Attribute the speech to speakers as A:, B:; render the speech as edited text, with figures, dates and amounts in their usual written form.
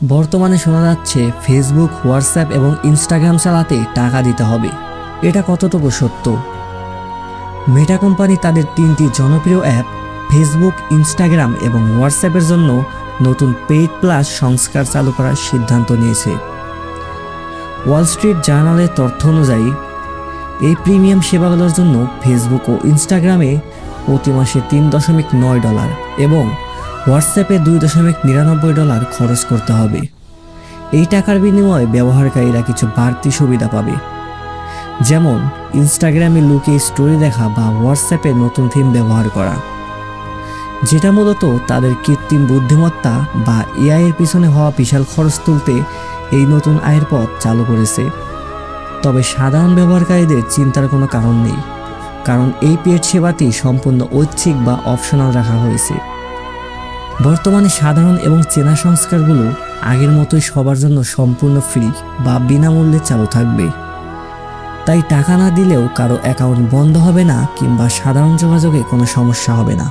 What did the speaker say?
A: বর্তমানে শোনা যাচ্ছে ফেসবুক, হোয়াটসঅ্যাপ এবং ইনস্টাগ্রাম চালাতে টাকা দিতে হবে। এটা কতটুকু সত্য? মেটা কোম্পানি তাদের 3টি জনপ্রিয় অ্যাপ ফেসবুক, ইনস্টাগ্রাম এবং হোয়াটসঅ্যাপের জন্য নতুন পেইড প্লাস সংস্কার চালু করার সিদ্ধান্ত নিয়েছে। ওয়াল স্ট্রিট জার্নালের তথ্য অনুযায়ী এই প্রিমিয়াম সেবাগুলোর জন্য ফেসবুক ও ইনস্টাগ্রামে প্রতি মাসে $3.9 এবং হোয়াটসঅ্যাপে $2.99 খরচ করতে হবে। এই টাকার বিনিময়ে ব্যবহারকারীরা কিছু বাড়তি সুবিধা পাবে, যেমন ইনস্টাগ্রামে লুকিয়ে স্টোরি দেখা বা হোয়াটসঅ্যাপে নতুন থিম ব্যবহার করা, যেটা মূলত তাদের কৃত্রিম বুদ্ধিমত্তা বা এআই এর পিছনে হওয়া বিশাল খরচ তুলতে এই নতুন আয়ের পথ চালু করেছে। তবে সাধারণ ব্যবহারকারীদের চিন্তার কোনো কারণ নেই, কারণ এই পেড সেবাটি সম্পূর্ণ ঐচ্ছিক বা অপশনাল রাখা হয়েছে। বর্তমানে সাধারণ এবং চেনা সংস্কারগুলো আগের মতোই সবার জন্য সম্পূর্ণ ফ্রি বা বিনামূল্যে চালু থাকবে। তাই টাকা না দিলেও কারো অ্যাকাউন্ট বন্ধ হবে না কিংবা সাধারণ যোগাযোগে কোনো সমস্যা হবে না।